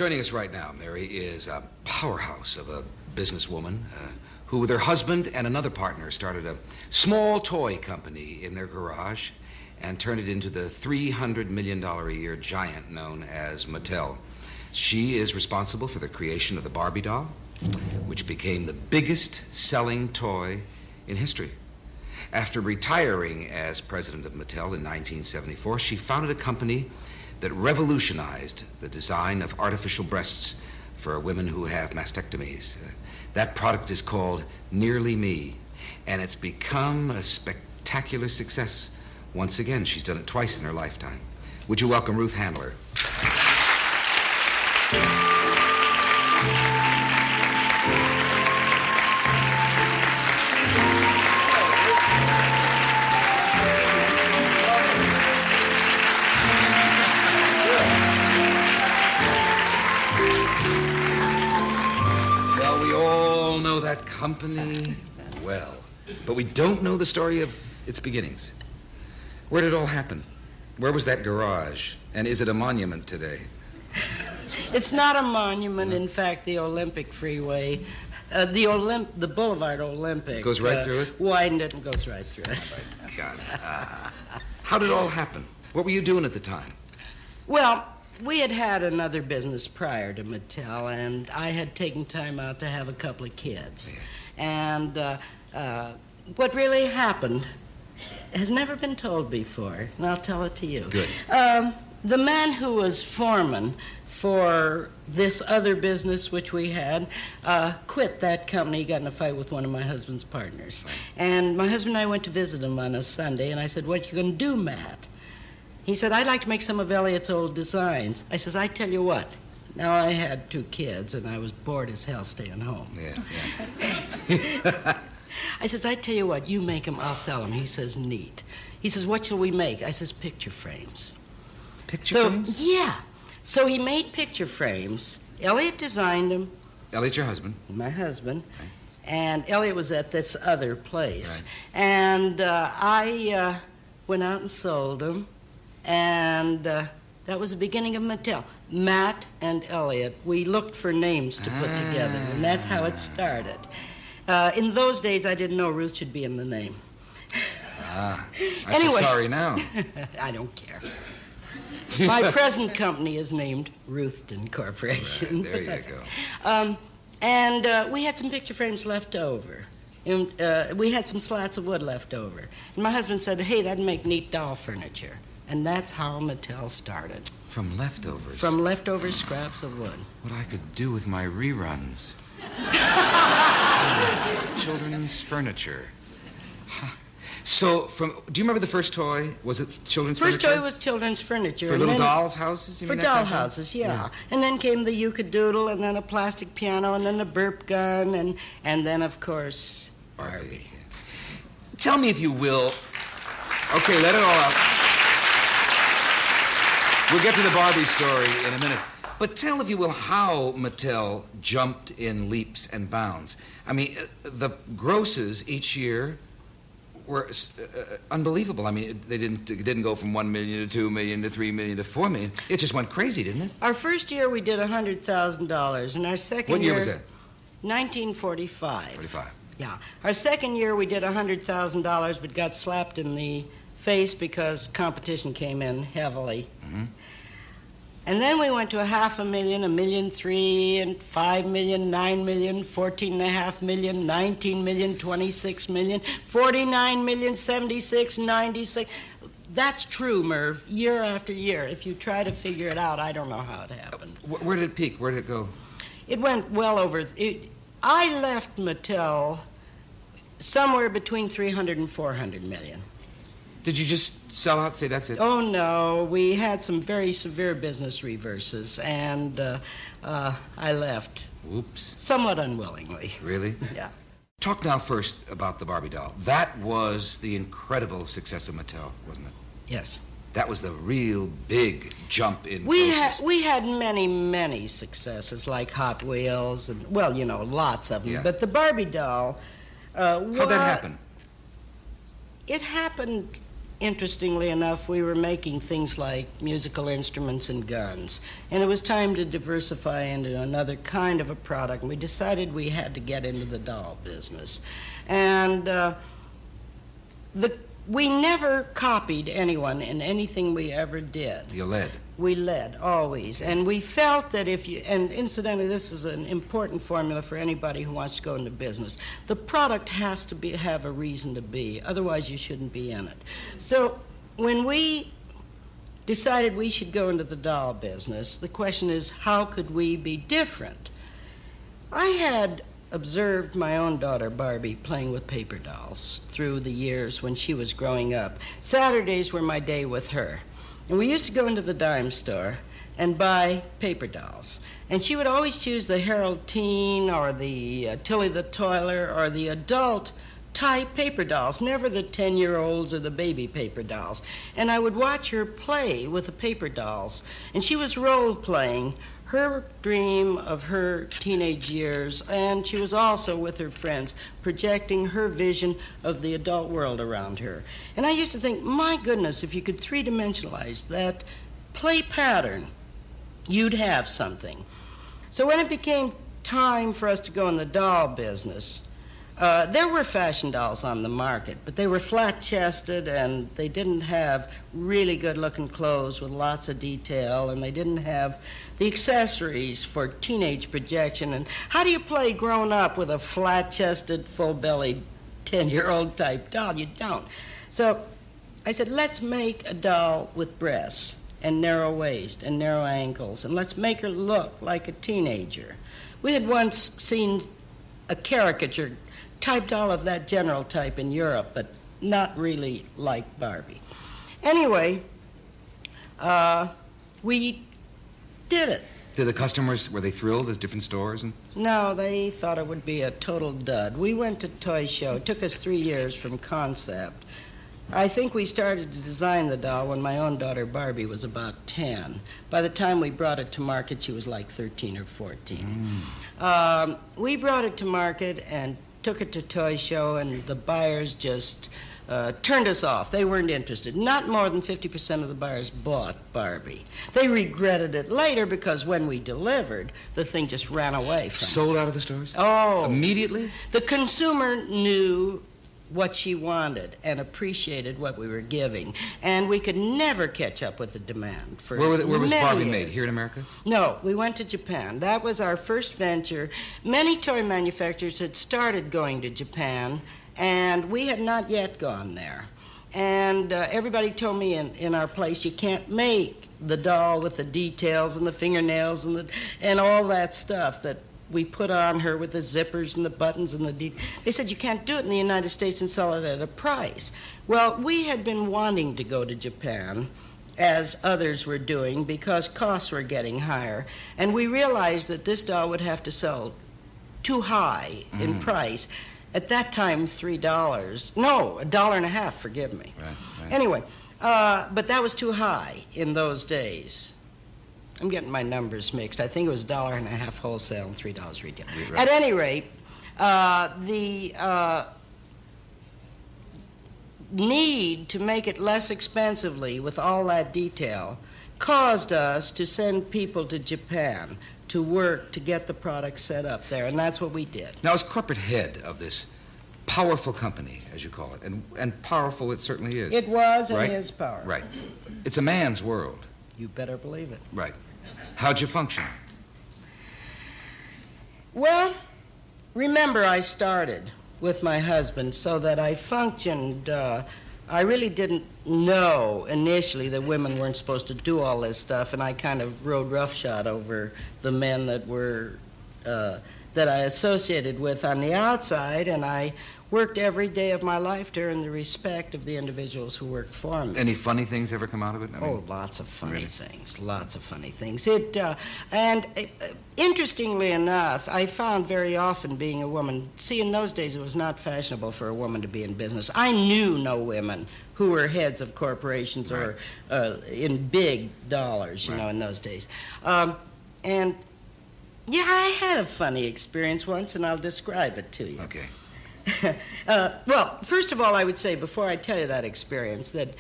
Joining us right now, Mary, is a powerhouse of a businesswoman who, with her husband and another partner, started a small toy company in their garage and turned it into the $300 million a year giant known as Mattel. She is responsible for the creation of the Barbie doll, which became the biggest selling toy in history. After retiring as president of Mattel in 1974, she founded a company that revolutionized the design of artificial breasts for women who have mastectomies. That product is called Nearly Me, and it's become a spectacular success. Once again, she's done it twice in her lifetime. Would you welcome Ruth Handler? That company well, but we don't know the story of its beginnings. Where did it all happen? Where was that garage? And is it a monument today? It's not a monument. In fact, the Olympic Freeway, the Boulevard Olympic goes right through it? Widened it and goes right through it. Oh, my God. How did it all happen? What were you doing at the time? Well, we had another business prior to Mattel, and I had taken time out to have a couple of kids. Yeah. And what really happened has never been told before, and I'll tell it to you. Good. The man who was foreman for this other business which we had quit that company. He got in a fight with one of my husband's partners. Right. And my husband and I went to visit him on a Sunday, and I said, "What you going to do, Matt?" He said, "I'd like to make some of Elliot's old designs." I says, "I tell you what." Now, I had 2 kids, and I was bored as hell staying home. Yeah. I says, "I tell you what, you make them, I'll sell them." He says, "Neat." He says, "What shall we make?" I says, "Picture frames." Picture frames? Yeah. So he made picture frames. Elliot designed them. Elliot's your husband? My husband. Okay. And Elliot was at this other place. Right. And I went out and sold them. And that was the beginning of Mattel. Matt and Elliot, we looked for names to put together, and that's how it started. In those days, I didn't know Ruth should be in the name. Aren't anyway, you sorry now? I don't care. My present company is named Ruthton Corporation. Right, there you go. And we had some picture frames left over. And, we had some slats of wood left over. And my husband said, "Hey, that'd make neat doll furniture." And that's how Mattel started. From leftovers? From leftover scraps of wood. What I could do with my reruns. Children's furniture. Huh. So, do you remember the first toy? Was it children's furniture? First toy was children's furniture. For little dolls' houses? For doll houses, yeah. And then came the Yucadoodle, and then a plastic piano, and then a burp gun, and then, of course, Barbie. Tell me, if you will. Okay, let it all out. We'll get to the Barbie story in a minute. But tell, if you will, how Mattel jumped in leaps and bounds. I mean, the grosses each year were unbelievable. I mean, it didn't go from 1 million to 2 million to 3 million to 4 million. It just went crazy, didn't it? Our first year we did $100,000, and our second What year was that? 1945. 45. Yeah. Our second year we did $100,000, but got slapped in the face because competition came in heavily. Mm-hmm. And then we went to $500,000, $1.3 million, and $5 million, $9 million, $14.5 million, $19 million, $26 million, $49 million, $76, $96. That's true, Merv, year after year. If you try to figure it out, I don't know how it happened. Where did it peak? Where did it go? It went well over. I left Mattel somewhere between 300 and 400 million. Did you just sell out, say that's it? Oh, no. We had some very severe business reverses, and I left. Whoops. Somewhat unwillingly. Really? Yeah. Talk now first about the Barbie doll. That was the incredible success of Mattel, wasn't it? Yes. That was the real big jump in we had many, many successes, like Hot Wheels, and, well, you know, lots of them. Yeah. But the Barbie doll... How'd that happen? It happened interestingly enough, we were making things like musical instruments and guns. And it was time to diversify into another kind of a product. And we decided we had to get into the doll business. And we never copied anyone in anything we ever did. You led. We led, always. And we felt that and incidentally, this is an important formula for anybody who wants to go into business. The product has to have a reason to be, otherwise you shouldn't be in it. So when we decided we should go into the doll business, the question is, how could we be different? I had observed my own daughter, Barbie, playing with paper dolls through the years when she was growing up. Saturdays were my day with her. And we used to go into the dime store and buy paper dolls. And she would always choose the Harold Teen or the Tilly the Toiler or the adult type paper dolls, never the 10-year-olds or the baby paper dolls. And I would watch her play with the paper dolls. And she was role-playing her dream of her teenage years, and she was also with her friends projecting her vision of the adult world around her. And I used to think, my goodness, if you could three-dimensionalize that play pattern, you'd have something. So when it became time for us to go in the doll business, there were fashion dolls on the market, but they were flat-chested and they didn't have really good-looking clothes with lots of detail, and they didn't have the accessories for teenage projection. And how do you play grown-up with a flat-chested, full-bellied 10-year-old type doll? You don't. So I said, let's make a doll with breasts and narrow waist and narrow ankles, and let's make her look like a teenager. We had once seen a caricature type doll of that general type in Europe, but not really like Barbie. Anyway, we did it. Did the customers, were they thrilled at different stores? No, they thought it would be a total dud. We went to Toy Show. It took us 3 years from concept. I think we started to design the doll when my own daughter Barbie was about 10. By the time we brought it to market, she was like 13 or 14. We brought it to market and took it to Toy Show, and the buyers just turned us off. They weren't interested. Not more than 50% of the buyers bought Barbie. They regretted it later because when we delivered, the thing just ran away from us. Sold out of the stores? Oh. Immediately? The consumer knew what she wanted and appreciated what we were giving. And we could never catch up with the demand for Where was many Barbie years. made? Here in America? No, we went to Japan. That was our first venture. Many toy manufacturers had started going to Japan, and we had not yet gone there. And everybody told me in our place, you can't make the doll with the details and the fingernails and all that stuff that we put on her with the zippers and the buttons and they said you can't do it in the United States and sell it at a price. Well, we had been wanting to go to Japan, as others were doing, because costs were getting higher, and we realized that this doll would have to sell too high in price. At that time, $3. No, $1.50, forgive me. Right. Anyway, but that was too high in those days. I'm getting my numbers mixed. I think it was $1.50 wholesale and $3 retail. Right. At any rate, the need to make it less expensively with all that detail caused us to send people to Japan to work to get the product set up there, and that's what we did. Now, as corporate head of this powerful company, as you call it, and powerful it certainly is. It was and right? is powerful. Right. It's a man's world. You better believe it. Right. How'd you function? Well, remember I started with my husband, so that I functioned. I really didn't know initially that women weren't supposed to do all this stuff, and I kind of rode roughshod over the men that were that I associated with on the outside, and I worked every day of my life to earn the respect of the individuals who worked for me. Any funny things ever come out of it? Lots of funny Really? things. Lots of funny things. Interestingly enough, I found very often being a woman. See, in those days, it was not fashionable for a woman to be in business. I knew no women who were heads of corporations or in big dollars, you know, in those days. And yeah, I had a funny experience once, and I'll describe it to you. Okay. Well, first of all, I would say, before I tell you that experience, that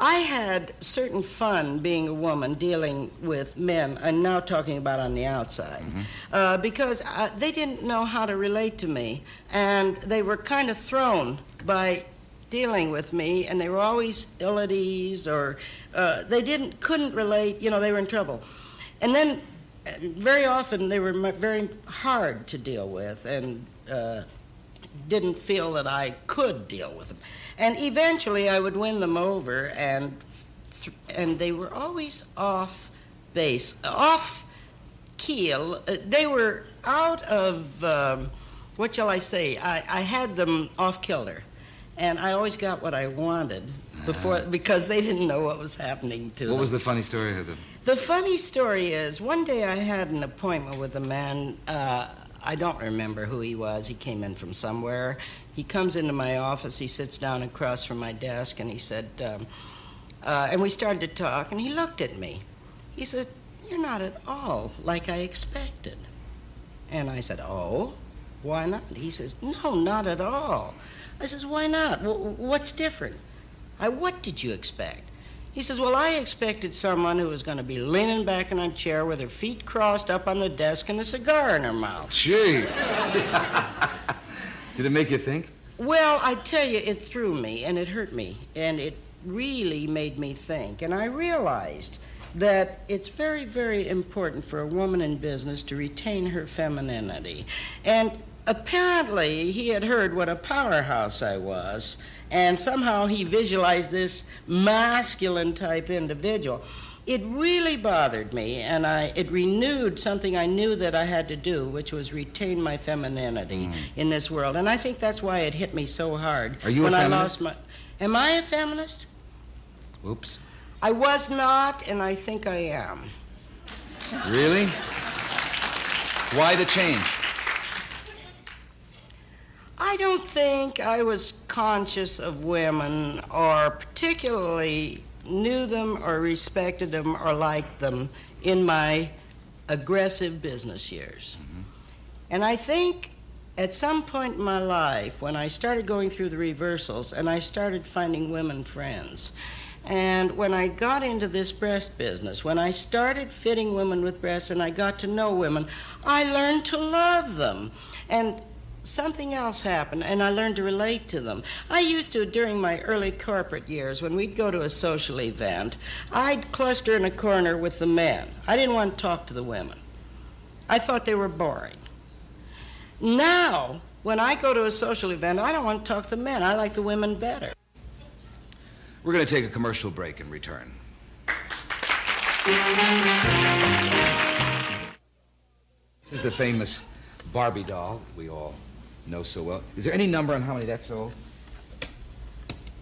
I had certain fun being a woman dealing with men, and now talking about on the outside, because they didn't know how to relate to me, and they were kind of thrown by dealing with me, and they were always ill at ease, or they couldn't relate. They were in trouble, and then very often they were very hard to deal with, and didn't feel that I could deal with them. And eventually I would win them over, and they were always off base, off keel. They were out of, what shall I say? I had them off kilter, and I always got what I wanted because they didn't know what was happening to them. What was the funny story of them? The funny story is, one day I had an appointment with a man. I don't remember who he was. He came in from somewhere. He comes into my office. He sits down across from my desk, and he said, and we started to talk, and he looked at me. He said, "You're not at all like I expected." And I said, "Oh, why not?" He says, "No, not at all." I says, "Why not? What's different?" "What did you expect?" He says, "Well, I expected someone who was going to be leaning back in a chair with her feet crossed up on the desk and a cigar in her mouth." Jeez. Did it make you think? Well, I tell you, it threw me, and it hurt me, and it really made me think. And I realized that it's very, very important for a woman in business to retain her femininity. And apparently, he had heard what a powerhouse I was, and somehow he visualized this masculine type individual. It really bothered me, and it renewed something I knew that I had to do, which was retain my femininity in this world. And I think that's why it hit me so hard. Are you a feminist? Am I a feminist? Oops. I was not, and I think I am. Really? Why the change? I don't think I was conscious of women, or particularly knew them or respected them or liked them in my aggressive business years. And I think at some point in my life, when I started going through the reversals and I started finding women friends, and when I got into this breast business, when I started fitting women with breasts and I got to know women, I learned to love them. And something else happened, and I learned to relate to them. I used to, during my early corporate years, when we'd go to a social event, I'd cluster in a corner with the men. I didn't want to talk to the women. I thought they were boring. Now, when I go to a social event, I don't want to talk to the men. I like the women better. We're going to take a commercial break and return. This is the famous Barbie doll we all know so well. Is there any number on how many that sold?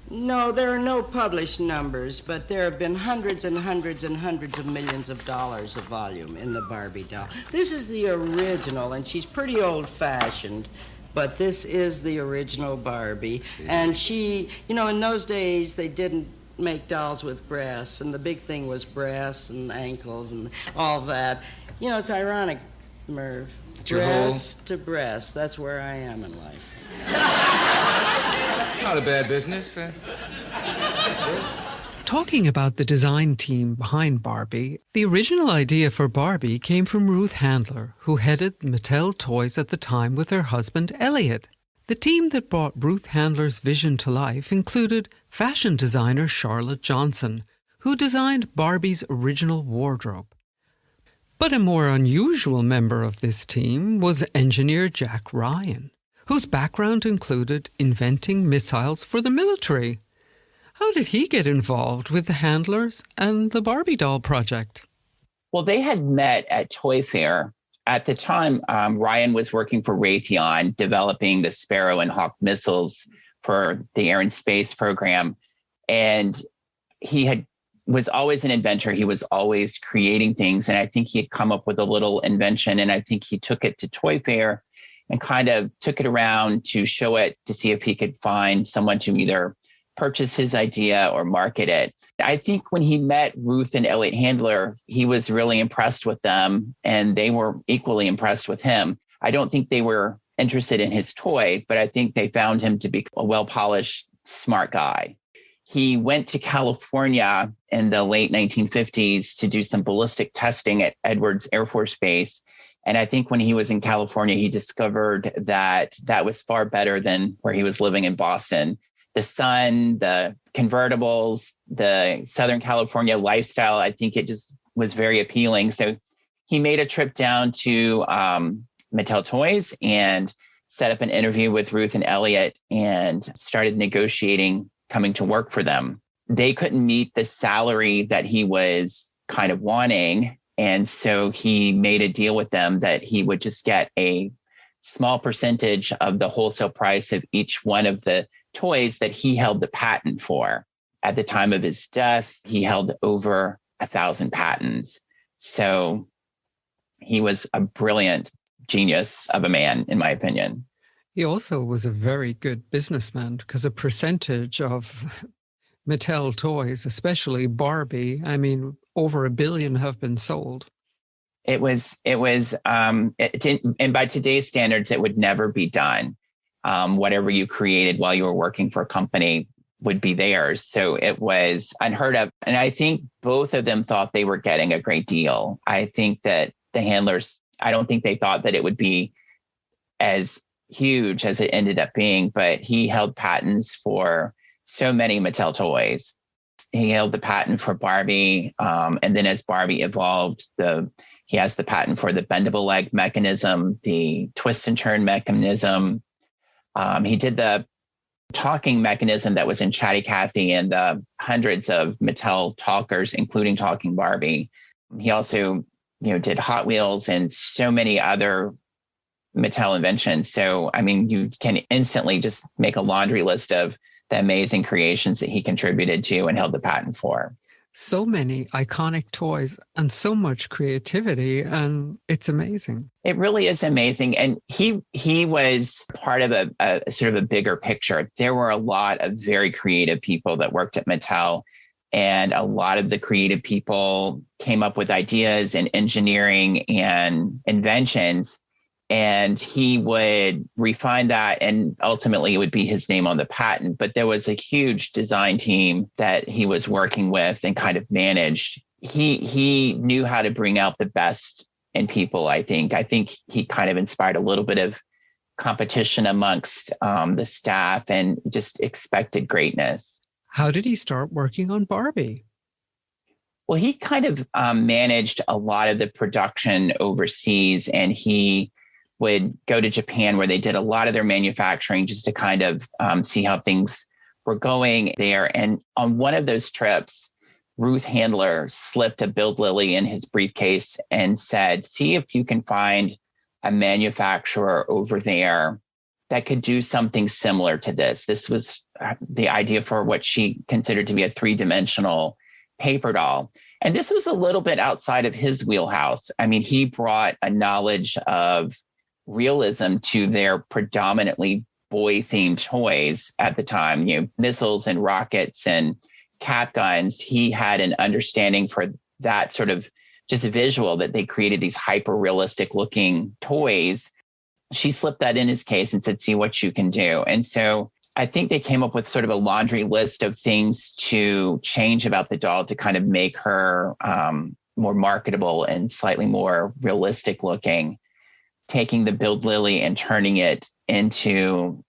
No, there are no published numbers, but there have been hundreds and hundreds and hundreds of millions of dollars of volume in the Barbie doll. This is the original, and she's pretty old-fashioned, but this is the original Barbie. And she, in those days, they didn't make dolls with breasts, and the big thing was breasts and ankles and all that. It's ironic, Merv. Breast to breast, that's where I am in life. Not a bad business. Talking about the design team behind Barbie, the original idea for Barbie came from Ruth Handler, who headed Mattel Toys at the time with her husband Elliot. The team that brought Ruth Handler's vision to life included fashion designer Charlotte Johnson, who designed Barbie's original wardrobe. But a more unusual member of this team was engineer Jack Ryan, whose background included inventing missiles for the military. How did he get involved with the Handlers and the Barbie doll project? Well, they had met at Toy Fair. At the time, Ryan was working for Raytheon, developing the Sparrow and Hawk missiles for the Air and Space program. And he was always an inventor. He was always creating things. And I think he had come up with a little invention. And I think he took it to Toy Fair and kind of took it around to show it to see if he could find someone to either purchase his idea or market it. I think when he met Ruth and Elliot Handler, he was really impressed with them, and they were equally impressed with him. I don't think they were interested in his toy, but I think they found him to be a well-polished, smart guy. he went to California in the late 1950s to do some ballistic testing at Edwards Air Force Base. And I think when he was in California, he discovered that that was far better than where he was living in Boston. The sun, the convertibles, the Southern California lifestyle, I think it just was very appealing. So he made a trip down to Mattel Toys and set up an interview with Ruth and Elliot and started negotiating coming to work for them. They couldn't meet the salary that he was kind of wanting. And so he made a deal with them that he would just get a small percentage of the wholesale price of each one of the toys that he held the patent for. At the time of his death, he held over 1,000 patents. So he was a brilliant genius of a man, in my opinion. He also was a very good businessman because a percentage of Mattel toys, especially Barbie, I mean, over 1 billion have been sold. And by today's standards, it would never be done. Whatever you created while you were working for a company would be theirs. So it was unheard of. And I think both of them thought they were getting a great deal. I think that the Handlers, I don't think they thought that it would be as huge as it ended up being, but he held patents for so many Mattel toys. He held the patent for Barbie. And then as Barbie evolved, he has the patent for the bendable leg mechanism, the twist and turn mechanism. He did the talking mechanism that was in Chatty Cathy and the hundreds of Mattel talkers, including Talking Barbie. He also, did Hot Wheels and so many other Mattel inventions. So, I mean, you can instantly just make a laundry list of the amazing creations that he contributed to and held the patent for. So many iconic toys and so much creativity, and it's amazing. It really is amazing. And he was part of a sort of a bigger picture. There were a lot of very creative people that worked at Mattel, and a lot of the creative people came up with ideas and engineering and inventions. And he would refine that, and ultimately it would be his name on the patent. But there was a huge design team that he was working with and kind of managed. He knew how to bring out the best in people, I think. I think he kind of inspired a little bit of competition amongst the staff and just expected greatness. How did he start working on Barbie? Well, he kind of managed a lot of the production overseas, and he would go to Japan where they did a lot of their manufacturing just to kind of see how things were going there. And on one of those trips, Ruth Handler slipped a Build Lily in his briefcase and said, see if you can find a manufacturer over there that could do something similar to this. This was the idea for what she considered to be a 3-dimensional paper doll. And this was a little bit outside of his wheelhouse. I mean, he brought a knowledge of realism to their predominantly boy-themed toys at the time, missiles and rockets and cap guns. He had an understanding for that sort of just visual that they created these hyper-realistic looking toys. She slipped that in his case and said, see what you can do. And so I think they came up with sort of a laundry list of things to change about the doll to kind of make her more marketable and slightly more realistic looking, taking the Build Lily and turning it into,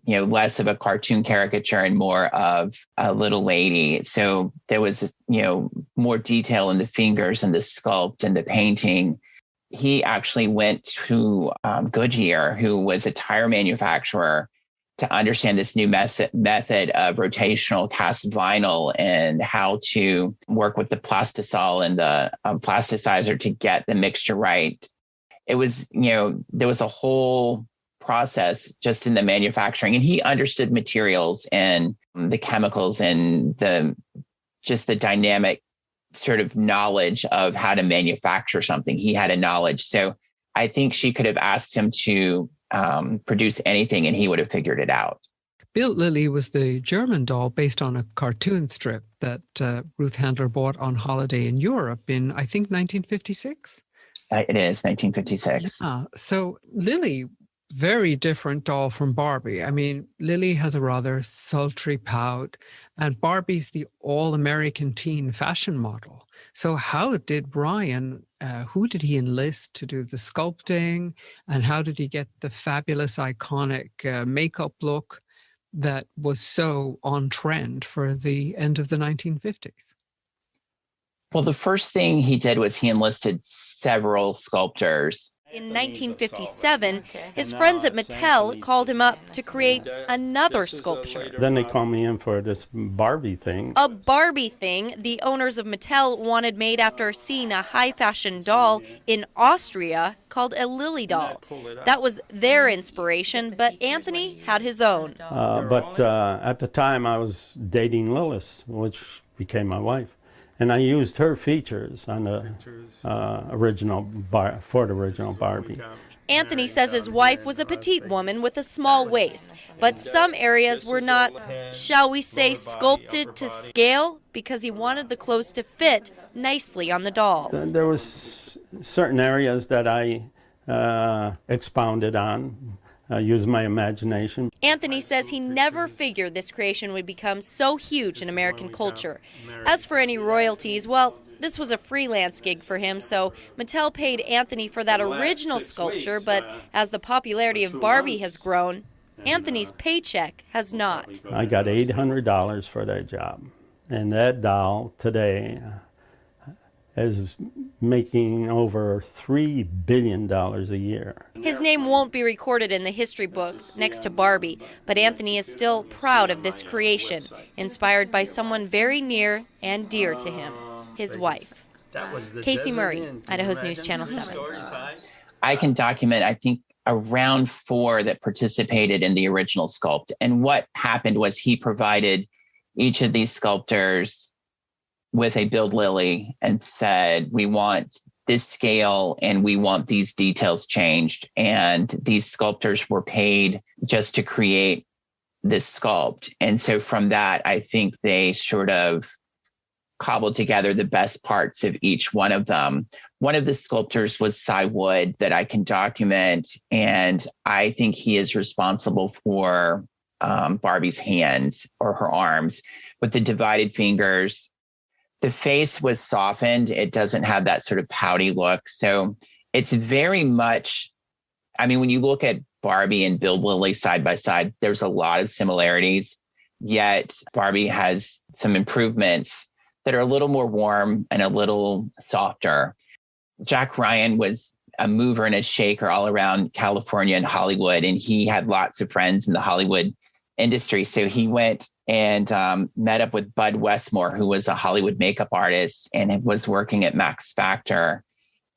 less of a cartoon caricature and more of a little lady. So there was, more detail in the fingers and the sculpt and the painting. He actually went to Goodyear, who was a tire manufacturer, to understand this new method of rotational cast vinyl and how to work with the plastisol and the plasticizer to get the mixture right. It was, there was a whole process just in the manufacturing, and he understood materials and the chemicals and the dynamic sort of knowledge of how to manufacture something. He had a knowledge. So I think she could have asked him to produce anything and he would have figured it out. Build Lily was the German doll based on a cartoon strip that Ruth Handler bought on holiday in Europe in, I think, 1956. It is 1956. Yeah. So Lily very different doll from Barbie. I mean, Lily has a rather sultry pout, and Barbie's the all-American teen fashion model. So how did Ryan, who did he enlist to do the sculpting, and how did he get the fabulous, iconic makeup look that was so on trend for the end of the 1950s? Well, the first thing he did was he enlisted several sculptors. In 1957, his friends at Mattel called him up to create another sculpture. Then they called me in for this Barbie thing. A Barbie thing the owners of Mattel wanted made after seeing a high-fashion doll in Austria called a Lily doll. That was their inspiration, but Anthony had his own. But at the time, I was dating Lilith, which became my wife. And I used her features on the original Barbie. Anthony says his wife was a petite woman with a small waist, but some areas were not, shall we say, sculpted to scale because he wanted the clothes to fit nicely on the doll. There was certain areas that I expounded on. Use my imagination. Anthony says he never figured this creation would become so huge in American culture. As for any royalties, well, this was a freelance gig for him, so Mattel paid Anthony for that original sculpture, but as the popularity of Barbie has grown, Anthony's paycheck has not. I got $800 for that job, and that doll today is making over $3 billion a year. His name won't be recorded in the history books next to Barbie, but Anthony is still proud of this creation, inspired by someone very near and dear to him, his wife. Casey Murray, Idaho's News Channel 7. I can document, I think, around 4 that participated in the original sculpt. And what happened was he provided each of these sculptors with a Build Lily and said, we want this scale and we want these details changed. And these sculptors were paid just to create this sculpt. And so from that, I think they sort of cobbled together the best parts of each one of them. One of the sculptors was Cy Wood that I can document. And I think he is responsible for Barbie's hands or her arms with the divided fingers. The face was softened. It doesn't have that sort of pouty look. So it's very much, I mean, when you look at Barbie and Build Lily side by side, there's a lot of similarities, yet Barbie has some improvements that are a little more warm and a little softer. Jack Ryan was a mover and a shaker all around California and Hollywood, and he had lots of friends in the Hollywood industry. So he went and met up with Bud Westmore, who was a Hollywood makeup artist and was working at Max Factor,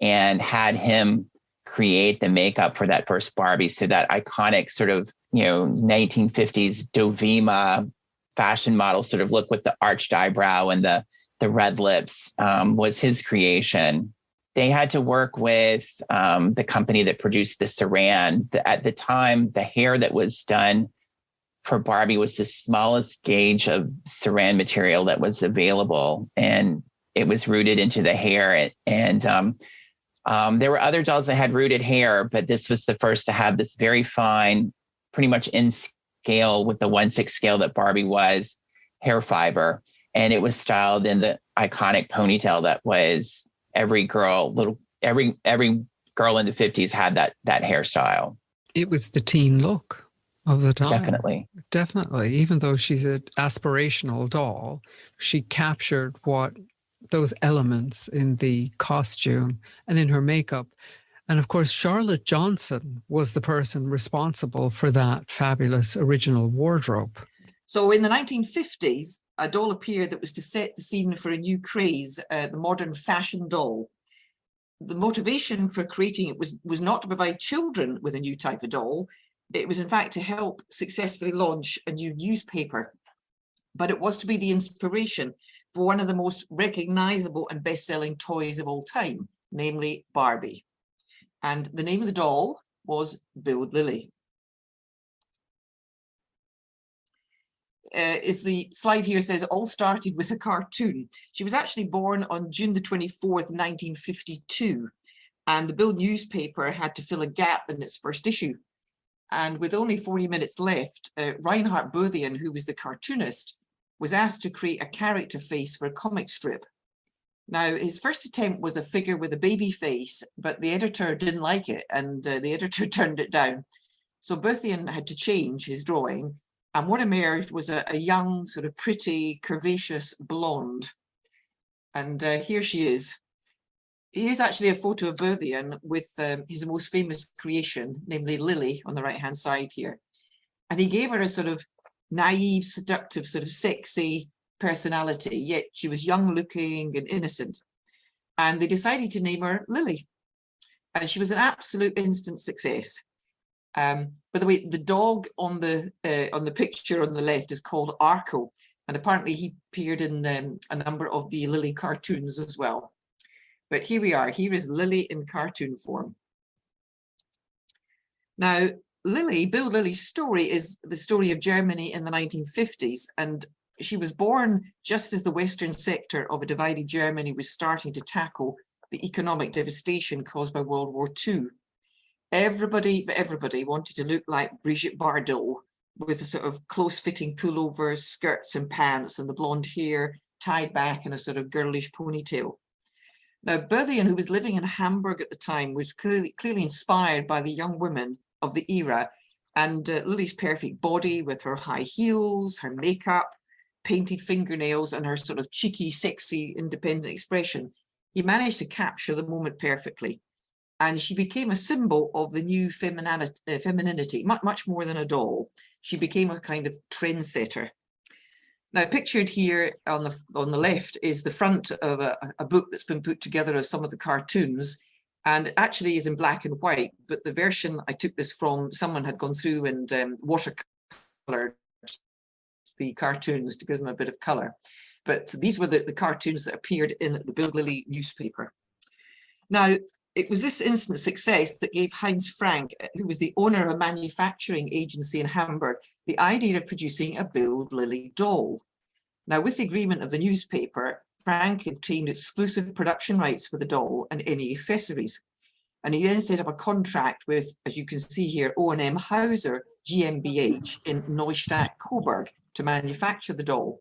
and had him create the makeup for that first Barbie. So that iconic sort of, 1950s Dovima fashion model sort of look with the arched eyebrow and the red lips was his creation. They had to work with the company that produced the Saran. At the time, the hair that was done for Barbie was the smallest gauge of Saran material that was available, and it was rooted into the hair. And there were other dolls that had rooted hair, but this was the first to have this very fine, pretty much in scale with the 1/6 scale that Barbie was, hair fiber. And it was styled in the iconic ponytail that was every girl in the 50s had that hairstyle. It was the teen look of the time. Definitely. Even though she's an aspirational doll, she captured those elements in the costume and in her makeup. And of course, Charlotte Johnson was the person responsible for that fabulous original wardrobe. So in the 1950s, a doll appeared that was to set the scene for a new craze, the modern fashion doll. The motivation for creating it was not to provide children with a new type of doll. It was, in fact, to help successfully launch a new newspaper. But it was to be the inspiration for one of the most recognizable and best-selling toys of all time, namely Barbie. And the name of the doll was Build Lily. As the slide here says, it all started with a cartoon. She was actually born on June the 24th, 1952, and the Build newspaper had to fill a gap in its first issue. And with only 40 minutes left, Reinhard Bothian, who was the cartoonist, was asked to create a character face for a comic strip. Now, his first attempt was a figure with a baby face, but the editor didn't like it, and the editor turned it down. So Bothian had to change his drawing, and what emerged was a young, sort of pretty, curvaceous blonde. And here she is. Here's actually a photo of Bothian with his most famous creation, namely Lily, on the right-hand side here. And he gave her a sort of naive, seductive, sort of sexy personality, yet she was young-looking and innocent. And they decided to name her Lily. And she was an absolute instant success. By the way, the dog on the picture on the left is called Arco, and apparently he appeared in a number of the Lily cartoons as well. But here we are. Here is Lily in cartoon form. Now, Bill Lily's story is the story of Germany in the 1950s, and she was born just as the western sector of a divided Germany was starting to tackle the economic devastation caused by World War II. Everybody wanted to look like Brigitte Bardot, with the sort of close-fitting pullovers, skirts and pants, and the blonde hair tied back in a sort of girlish ponytail. Now, Bothian, who was living in Hamburg at the time, was clearly inspired by the young women of the era, and Lily's perfect body with her high heels, her makeup, painted fingernails, and her sort of cheeky, sexy, independent expression. He managed to capture the moment perfectly. And she became a symbol of the new femininity, much more than a doll. She became a kind of trendsetter. Now, pictured here on the left is the front of a book that's been put together of some of the cartoons, and it actually is in black and white, but the version I took this from, someone had gone through and watercolored the cartoons to give them a bit of color. But these were the cartoons that appeared in the Bild Lilly newspaper. Now, it was this instant success that gave Heinz Frank, who was the owner of a manufacturing agency in Hamburg, the idea of producing a Bild Lilly doll. Now, with the agreement of the newspaper, Frank obtained exclusive production rights for the doll and any accessories. And he then set up a contract with, as you can see here, O&M Hauser GmbH in Neustadt, Coburg, to manufacture the doll.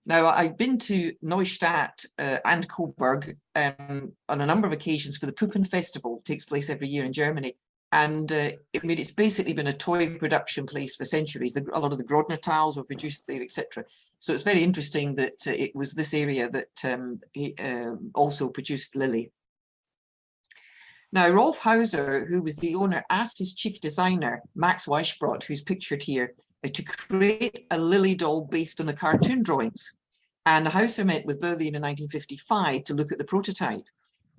Now, I've been to Neustadt and Coburg on a number of occasions for the Puppen Festival. It takes place every year in Germany. And it's basically been a toy production place for centuries. A lot of the Grodner tiles were produced there, etc. So it's very interesting that it was this area that he also produced Lily. Now, Rolf Hauser, who was the owner, asked his chief designer, Max Weisbrot, who's pictured here, to create a Lily doll based on the cartoon drawings. And Hauser met with Bothian in 1955 to look at the prototype.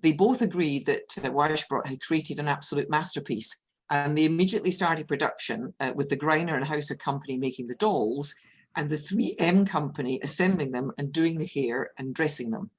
They both agreed that Weisbrot had created an absolute masterpiece, and they immediately started production with the Greiner and Hauser company making the dolls, and the 3M company assembling them and doing the hair and dressing them.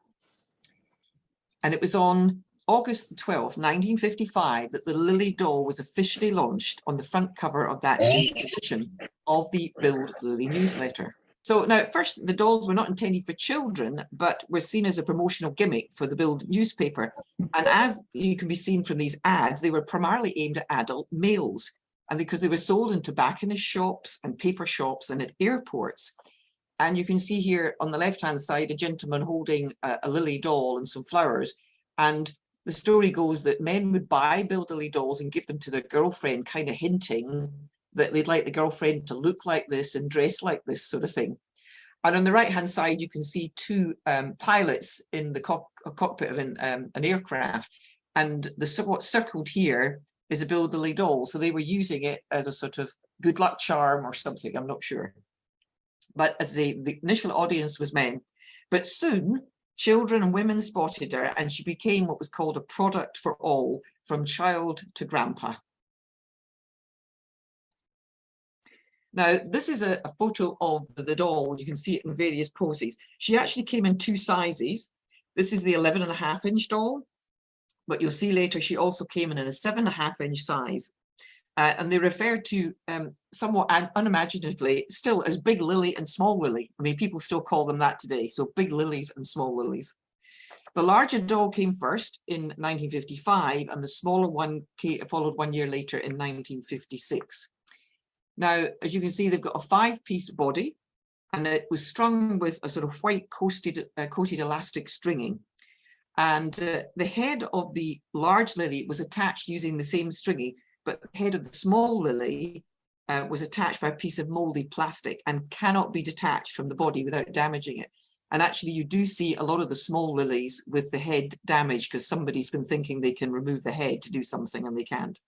And it was on August the 12th, 1955, that the Lily doll was officially launched on the front cover of that edition of the Bild Lilly newsletter. So now, at first, the dolls were not intended for children, but were seen as a promotional gimmick for the Bild newspaper. And as you can be seen from these ads, they were primarily aimed at adult males, and because they were sold in tobacconist shops and paper shops and at airports. And you can see here on the left-hand side, a gentleman holding a Lily doll and some flowers. And the story goes that men would buy Bild Lilly dolls and give them to their girlfriend, kind of hinting that they'd like the girlfriend to look like this and dress like this sort of thing. And on the right-hand side, you can see two pilots in the cockpit of an aircraft. And what's circled here is a Bild Lilly doll. So they were using it as a sort of good luck charm or something, I'm not sure. But as the initial audience was men. But soon, children and women spotted her, and she became what was called a product for all, from child to grandpa. Now, this is a photo of the doll. You can see it in various poses. She actually came in two sizes. This is the 11.5-inch doll, but you'll see later she also came in a 7.5-inch size. And they refer to somewhat unimaginatively still as Big Lily and Small Lily. I mean, people still call them that today. So Big Lilies and Small Lilies. The larger doll came first in 1955, and the smaller one followed 1 year later in 1956. Now, as you can see, they've got a 5-piece body, and it was strung with a sort of white coated elastic stringing. And the head of the large lily was attached using the same stringing, but the head of the small lily was attached by a piece of moldy plastic and cannot be detached from the body without damaging it. And actually, you do see a lot of the small lilies with the head damaged because somebody's been thinking they can remove the head to do something and they can't.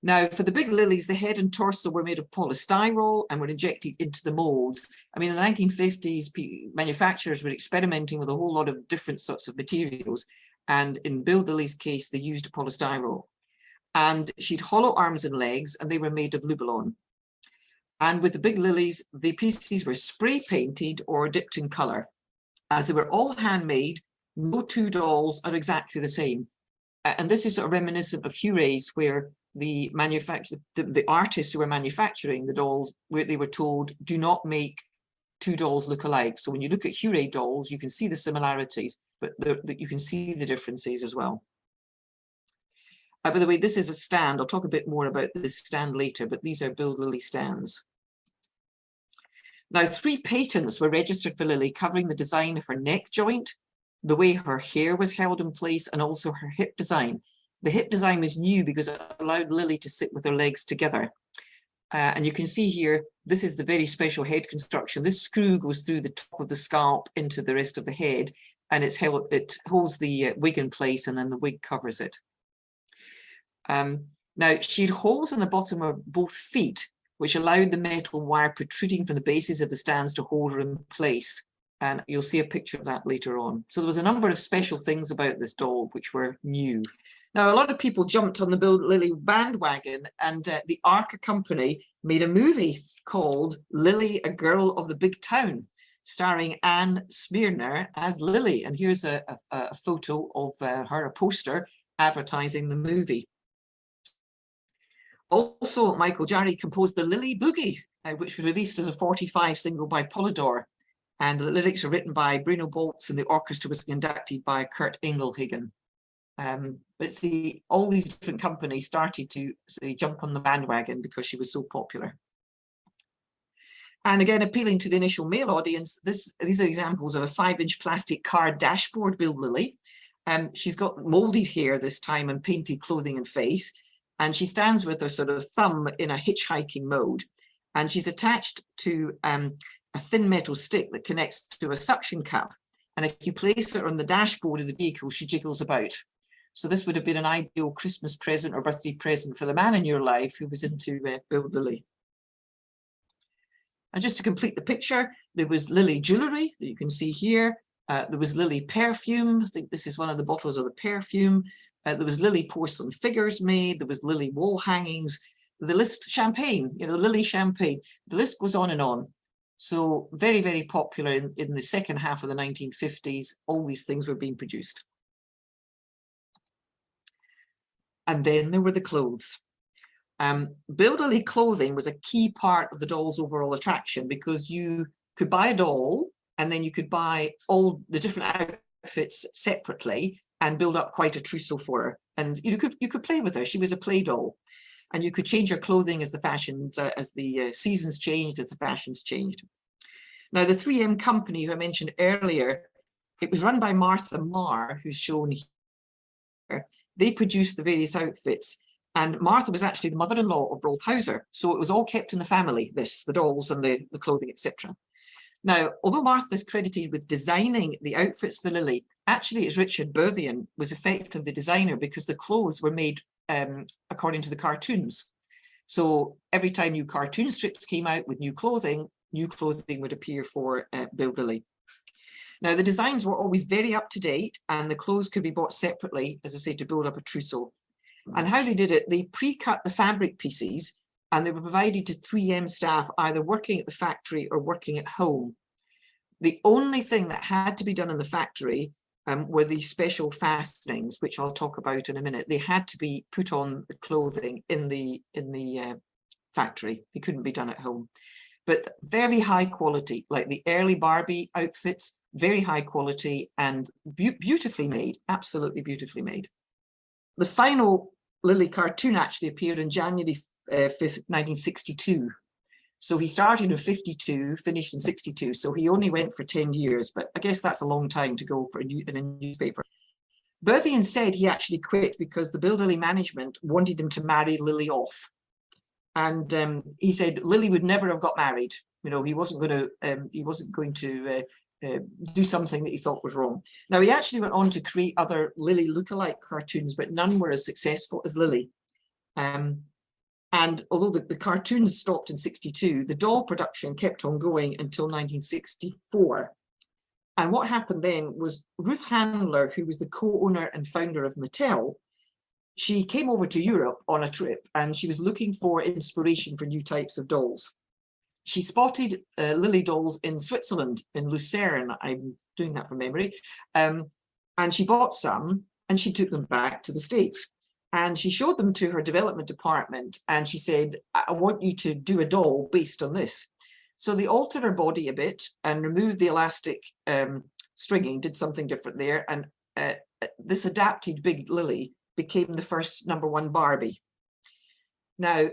Now, for the big lilies, the head and torso were made of polystyrol and were injected into the molds. I mean, in the 1950s, manufacturers were experimenting with a whole lot of different sorts of materials. And in Bill Lily's case, they used polystyrol. And she'd hollow arms and legs, and they were made of Lubilon. And with the big lilies, the pieces were spray painted or dipped in color. As they were all handmade, no two dolls are exactly the same. And this is sort of reminiscent of Huray's, where the artists who were manufacturing the dolls, where they were told, do not make two dolls look alike. So when you look at Huray dolls, you can see the similarities, but you can see the differences as well. By the way, this is a stand. I'll talk a bit more about this stand later, but these are Bill Lily stands. Now, 3 patents were registered for Lily, covering the design of her neck joint, the way her hair was held in place, and also her hip design. The hip design was new because it allowed Lily to sit with her legs together. And you can see here, this is the very special head construction. This screw goes through the top of the scalp into the rest of the head, and it holds the wig in place, and then the wig covers it. Now, she had holes in the bottom of both feet, which allowed the metal wire protruding from the bases of the stands to hold her in place. And you'll see a picture of that later on. So there was a number of special things about this doll which were new. Now, a lot of people jumped on the Bill Lily bandwagon, and the Arca company made a movie called Lily, a Girl of the Big Town, starring Anne Smyrner as Lily. And here's a photo of her, a poster advertising the movie. Also, Michael Jarry composed the Lily Boogie, which was released as a 45 single by Polydor. And the lyrics are written by Bruno Boltz, and the orchestra was conducted by Kurt Engelhagen. But see, all these different companies started to jump on the bandwagon because she was so popular. And again, appealing to the initial male audience, these are examples of a 5-inch plastic car dashboard Bill Lily. She's got molded hair this time and painted clothing and face. And she stands with her sort of thumb in a hitchhiking mode. And she's attached to a thin metal stick that connects to a suction cup. And if you place her on the dashboard of the vehicle, she jiggles about. So this would have been an ideal Christmas present or birthday present for the man in your life who was into Bill Lily. And just to complete the picture, there was Lily jewellery that you can see here. There was Lily perfume. I think this is one of the bottles of the perfume. There was Lily porcelain figures made. There was Lily wall hangings. The list, champagne, Lily champagne. The list goes on and on. So very, very popular in the second half of the 1950s. All these things were being produced. And then there were the clothes. Bill Lily clothing was a key part of the doll's overall attraction because you could buy a doll and then you could buy all the different outfits separately and build up quite a trousseau for her. And you could play with her. She was a play doll. And you could change her clothing as the fashions, as the seasons changed, as the fashions changed. Now, the 3M company, who I mentioned earlier, it was run by Martha Marr, who's shown here. They produced the various outfits. And Martha was actually the mother-in-law of Rolf Hauser. So it was all kept in the family, the dolls and the clothing, etc. Now, although Martha is credited with designing the outfits for Lily, actually it's Richard Berthian was effectively the designer because the clothes were made according to the cartoons. So every time new cartoon strips came out with new clothing would appear for Bill Lily. Now, the designs were always very up to date and the clothes could be bought separately, as I say, to build up a trousseau. And how they did it, they pre-cut the fabric pieces and they were provided to 3M staff either working at the factory or working at home. The only thing that had to be done in the factory were these special fastenings, which I'll talk about in a minute. They had to be put on the clothing in the factory. They couldn't be done at home. But very high quality, like the early Barbie outfits, very high quality and beautifully made, absolutely beautifully made. The final Lily cartoon actually appeared in January 5th, 1962. So he started in 52, finished in 62. So he only went for 10 years, but I guess that's a long time to go for in a newspaper. Berthian said he actually quit because the Bill Lilly management wanted him to marry Lilly off. And he said Lilly would never have got married. You know, he wasn't going to do something that he thought was wrong. Now, he actually went on to create other Lilly lookalike cartoons, but none were as successful as Lilly. And although the cartoons stopped in 62, the doll production kept on going until 1964. And what happened then was Ruth Handler, who was the co-owner and founder of Mattel, she came over to Europe on a trip and she was looking for inspiration for new types of dolls. She spotted Lilly dolls in Switzerland, in Lucerne. I'm doing that from memory. And she bought some and she took them back to the States. And she showed them to her development department and she said, I want you to do a doll based on this. So they altered her body a bit and removed the elastic stringing, did something different there. And this adapted Big Lilly became the first #1 Barbie. Now,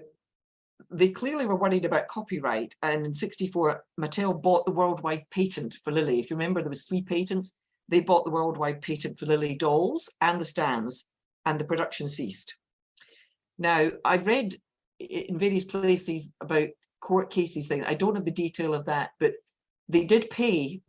they clearly were worried about copyright. And in 64, Mattel bought the worldwide patent for Lilly. If you remember, there was 3 patents. They bought the worldwide patent for Lilly dolls and the stands, and the production ceased. Now, I've read in various places about court cases thing. I don't have the detail of that, but they did pay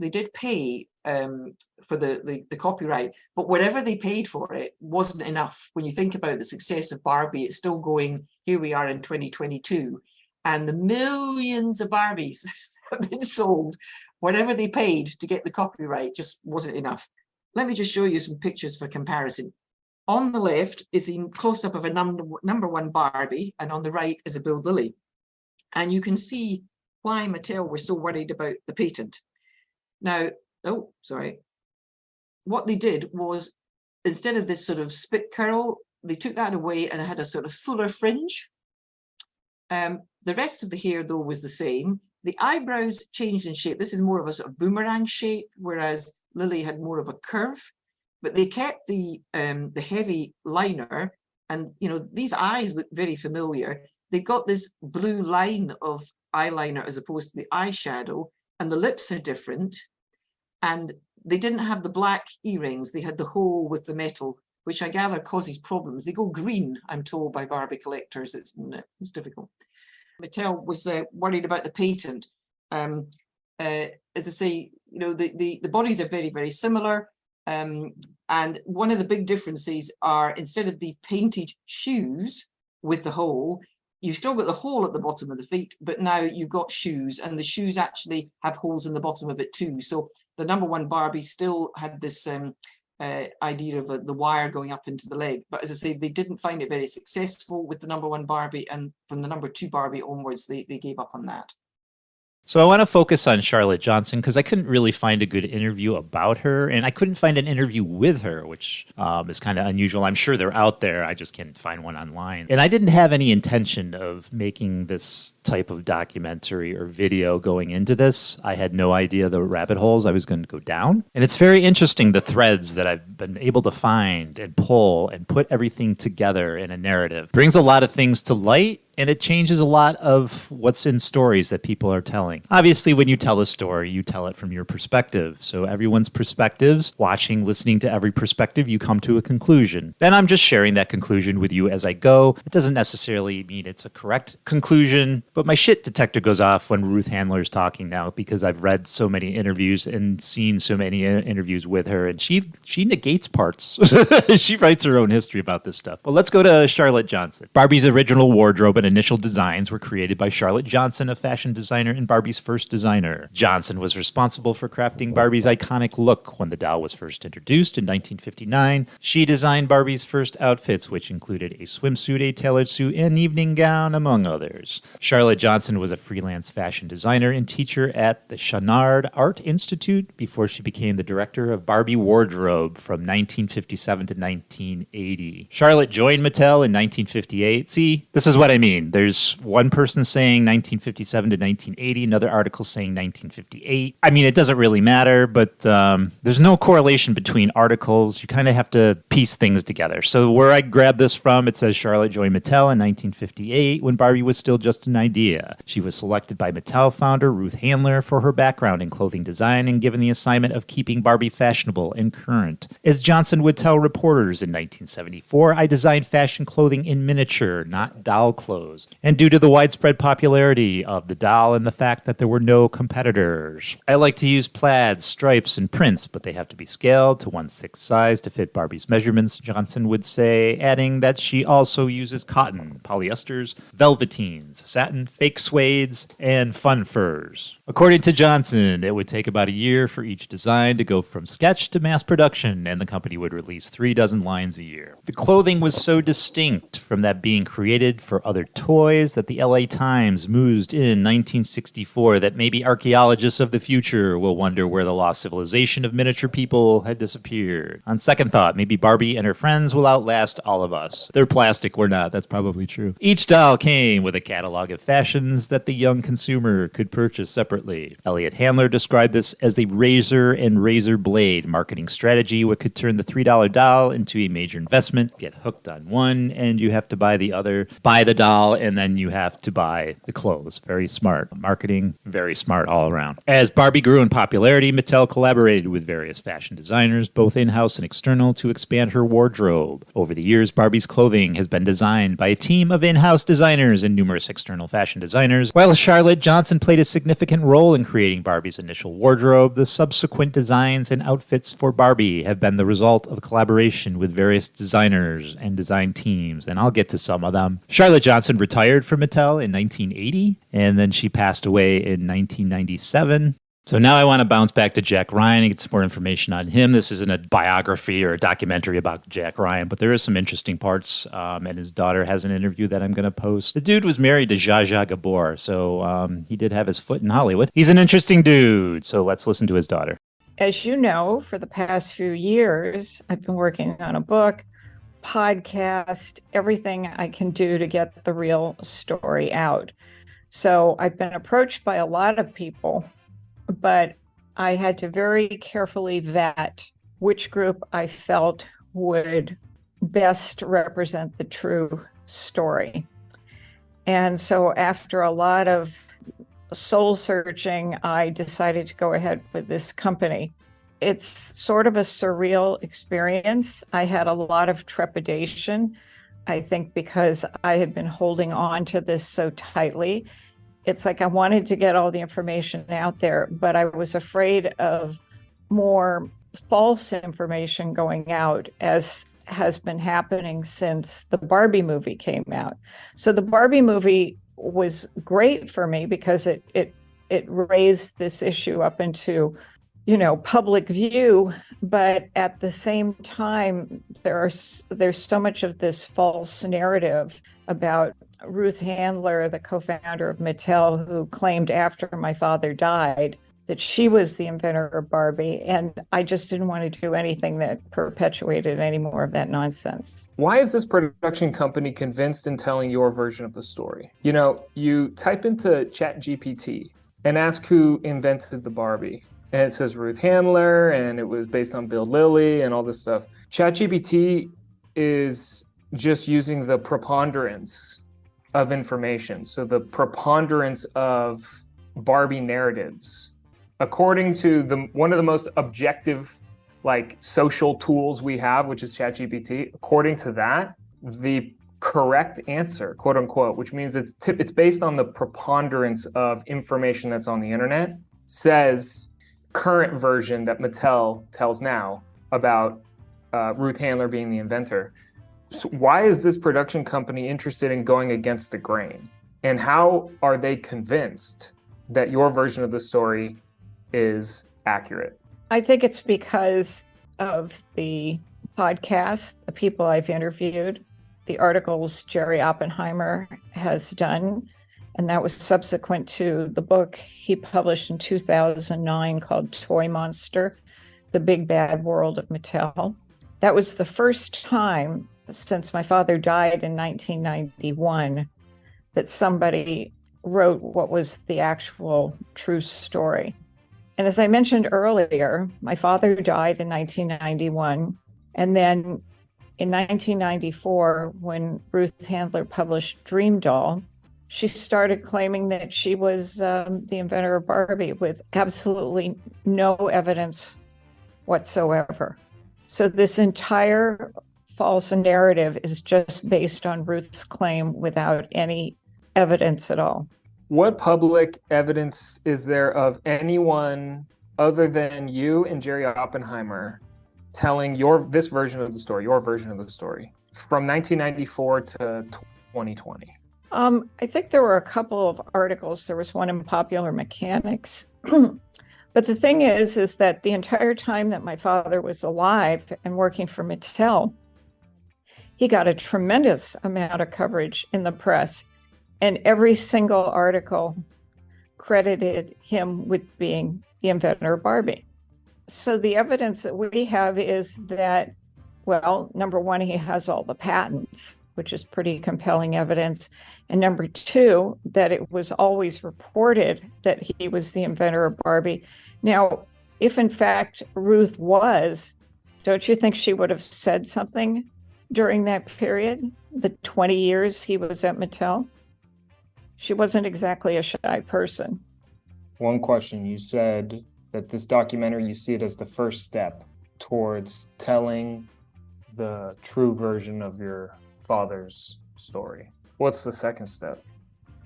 for the copyright, but whatever they paid for it wasn't enough. When you think about the success of Barbie, it's still going, here we are in 2022, and the millions of Barbies that have been sold, whatever they paid to get the copyright just wasn't enough. Let me just show you some pictures for comparison. On the left is a close-up of a #1 Barbie, and on the right is a Bill Lilly. And you can see why Mattel were so worried about the patent. Now, what they did was, instead of this sort of spit curl, they took that away and it had a sort of fuller fringe. The rest of the hair, though, was the same. The eyebrows changed in shape. This is more of a sort of boomerang shape, whereas Lilly had more of a curve. But they kept the heavy liner, and you know, these eyes look very familiar. They've got this blue line of eyeliner as opposed to the eyeshadow, and the lips are different. And they didn't have the black earrings, they had the hole with the metal, which I gather causes problems. They go green, I'm told, by Barbie collectors. It's difficult. Mattel was worried about the patent. As I say, you know, the bodies are very, very similar. And one of the big differences are, instead of the painted shoes with the hole, you've still got the hole at the bottom of the feet, but now you've got shoes, and the shoes actually have holes in the bottom of it too. So the #1 Barbie still had this idea of the wire going up into the leg. But as I say, they didn't find it very successful with the #1 Barbie, and from the #2 Barbie onwards, they gave up on that. So I want to focus on Charlotte Johnson because I couldn't really find a good interview about her, and I couldn't find an interview with her, which is kind of unusual. I'm sure they're out there. I just can't find one online. And I didn't have any intention of making this type of documentary or video going into this. I had no idea the rabbit holes I was going to go down. And it's very interesting, the threads that I've been able to find and pull and put everything together in a narrative. Brings a lot of things to light. And it changes a lot of what's in stories that people are telling. Obviously, when you tell a story, you tell it from your perspective. So everyone's perspectives, watching, listening to every perspective, you come to a conclusion. Then I'm just sharing that conclusion with you as I go. It doesn't necessarily mean it's a correct conclusion, but my shit detector goes off when Ruth Handler is talking now because I've read so many interviews and seen so many interviews with her, and she negates parts. She writes her own history about this stuff. Well, let's go to Charlotte Johnson. Barbie's original wardrobe and initial designs were created by Charlotte Johnson, a fashion designer and Barbie's first designer. Johnson was responsible for crafting Barbie's iconic look when the doll was first introduced in 1959. She designed Barbie's first outfits, which included a swimsuit, a tailored suit, and evening gown, among others. Charlotte Johnson was a freelance fashion designer and teacher at the Chouinard Art Institute before she became the director of Barbie Wardrobe from 1957 to 1980. Charlotte joined Mattel in 1958. See, this is what I mean. insane. There's one person saying 1957 to 1980, another article saying 1958. I mean, it doesn't really matter, but there's no correlation between articles. You kind of have to piece things together. So where I grabbed this from, it says Charlotte joined Mattel in 1958 when Barbie was still just an idea. She was selected by Mattel founder Ruth Handler for her background in clothing design and given the assignment of keeping Barbie fashionable and current. As Johnson would tell reporters in 1974, I designed fashion clothing in miniature, not doll clothes. And due to the widespread popularity of the doll and the fact that there were no competitors, I like to use plaids, stripes, and prints, but they have to be scaled to 1/6 size to fit Barbie's measurements, Johnson would say, adding that she also uses cotton, polyesters, velveteens, satin, fake suedes, and fun furs. According to Johnson, it would take about a year for each design to go from sketch to mass production, and the company would release 36 lines a year. The clothing was so distinct from that being created for other toys that the LA Times mused in 1964 that maybe archaeologists of the future will wonder where the lost civilization of miniature people had disappeared. On second thought, maybe Barbie and her friends will outlast all of us. They're plastic, we're not. That's probably true. Each doll came with a catalog of fashions that the young consumer could purchase separately. Elliot Handler described this as the razor and razor blade marketing strategy, which could turn the $3 doll into a major investment, get hooked on one, and you have to buy the other, buy the doll, and then you have to buy the clothes. Very smart marketing, very smart all around. As Barbie grew in popularity, Mattel collaborated with various fashion designers, both in-house and external, to expand her wardrobe. Over the years, Barbie's clothing has been designed by a team of in-house designers and numerous external fashion designers. While Charlotte Johnson played a significant role in creating Barbie's initial wardrobe, the subsequent designs and outfits for Barbie have been the result of collaboration with various designers and design teams, and I'll get to some of them. Charlotte Johnson retired from Mattel in 1980, and then she passed away in 1997. So now I want to bounce back to Jack Ryan and get some more information on him. This isn't a biography or a documentary about Jack Ryan, but there is some interesting parts, and his daughter has an interview that I'm going to post. The dude was married to Zsa Zsa Gabor, so he did have his foot in Hollywood. He's an interesting dude, so let's listen to his daughter. As you know, for the past few years, I've been working on a book, podcast, everything I can do to get the real story out. So I've been approached by a lot of people, but I had to very carefully vet which group I felt would best represent the true story. And so after a lot of soul searching, I decided to go ahead with this company. It's sort of a surreal experience. I had a lot of trepidation, I think, because I had been holding on to this so tightly. It's like I wanted to get all the information out there, but I was afraid of more false information going out, as has been happening since the Barbie movie came out. So the Barbie movie was great for me because it raised this issue up into, public view, but at the same time, there's so much of this false narrative about Ruth Handler, the co-founder of Mattel, who claimed after my father died that she was the inventor of Barbie, and I just didn't want to do anything that perpetuated any more of that nonsense. Why is this production company convinced in telling your version of the story? You type into ChatGPT and ask who invented the Barbie, and it says Ruth Handler, and it was based on Bill Lilly and all this stuff. ChatGPT is just using the preponderance of information. So the preponderance of Barbie narratives, according to one of the most objective, social tools we have, which is ChatGPT. According to that, the correct answer, quote unquote, which means it's based on the preponderance of information that's on the internet, says current version that Mattel tells now about Ruth Handler being the inventor. So why is this production company interested in going against the grain? And how are they convinced that your version of the story is accurate? I think it's because of the podcast, the people I've interviewed, the articles Jerry Oppenheimer has done, and that was subsequent to the book he published in 2009 called Toy Monster, The Big Bad World of Mattel. That was the first time since my father died in 1991 that somebody wrote what was the actual true story. And as I mentioned earlier, my father died in 1991. And then in 1994, when Ruth Handler published Dream Doll, she started claiming that she was the inventor of Barbie with absolutely no evidence whatsoever. So this entire false narrative is just based on Ruth's claim without any evidence at all. What public evidence is there of anyone other than you and Jerry Oppenheimer telling this version of the story, your version of the story, from 1994 to 2020? I think there were a couple of articles. There was one in Popular Mechanics. But the thing is that the entire time that my father was alive and working for Mattel, he got a tremendous amount of coverage in the press. And every single article credited him with being the inventor of Barbie. So the evidence that we have is that, well, number one, he has all the patents, which is pretty compelling evidence. And number two, that it was always reported that he was the inventor of Barbie. Now, if in fact Ruth was, don't you think she would have said something during that period, the 20 years he was at Mattel? She wasn't exactly a shy person. One question, you said that this documentary, you see it as the first step towards telling the true version of your father's story. What's the second step?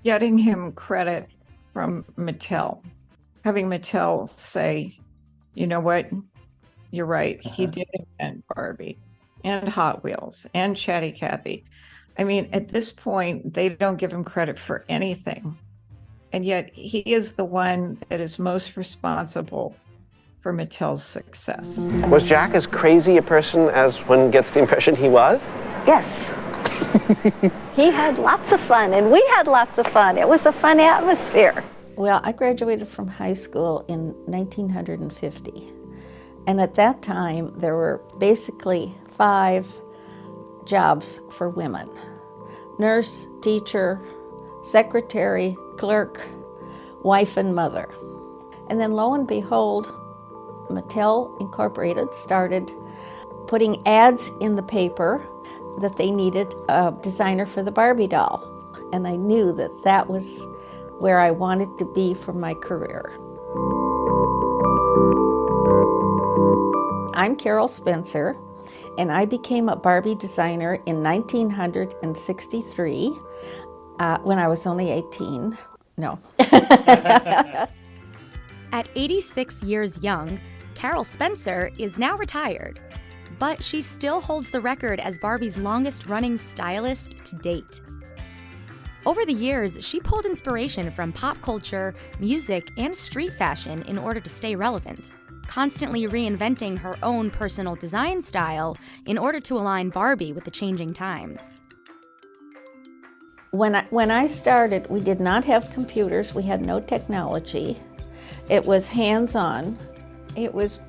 Getting him credit from Mattel. Having Mattel say, you know what, you're right, he did invent Barbie and Hot Wheels and Chatty Cathy. I mean, at this point, they don't give him credit for anything. And yet he is the one that is most responsible for Mattel's success. Was Jack as crazy a person as one gets the impression he was? Yes. He had lots of fun, and we had lots of fun. It was a fun atmosphere. Well, I graduated from high school in 1950. And at that time, there were basically 5 jobs for women: nurse, teacher, secretary, clerk, wife, and mother. And then lo and behold, Mattel Incorporated started putting ads in the paper that they needed a designer for the Barbie doll. And I knew that that was where I wanted to be for my career. I'm Carol Spencer, and I became a Barbie designer in 1963 when I was only 18. No. At 86 years young, Carol Spencer is now retired, but she still holds the record as Barbie's longest-running stylist to date. Over the years, she pulled inspiration from pop culture, music, and street fashion in order to stay relevant, constantly reinventing her own personal design style in order to align Barbie with the changing times. When I started, we did not have computers. We had no technology. It was hands-on. It was